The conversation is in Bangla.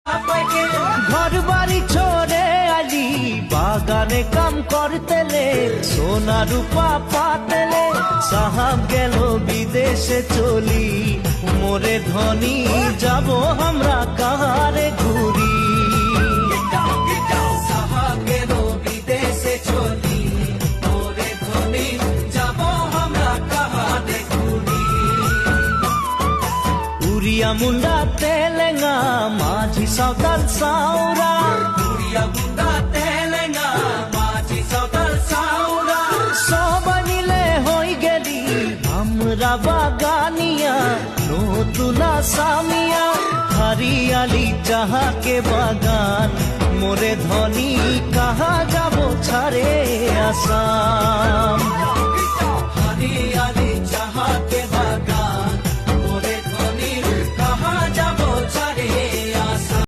ঘর বাড়ি ছোড়ে আলি বাগানে কাম করতেলে সোনা রূপা পাতেলে সাহাব গেল বিদেশে চলি মোরে ধনী যাব আমরা কাহারে ঘুরি সাহাব গেল বিদেশে চলি মোরে ধনী যাব আমরা কাহারে ঘুরি উড়িয়া মুন্ডা তেলেঙ্গা মাঝি সাঁওতাল সাউরা উড়িয়া মুন্ডা তেলেঙ্গা মাঝি সাঁওতাল সাউরা সবাই মিলে হই গেলি আমরা বাগানিয়া নতুনা সামিয়া হরিয়ালি চাহাকে বাগান মোরে ধনী কাহা যাব ছাড়ে আসাম হরিয়ালি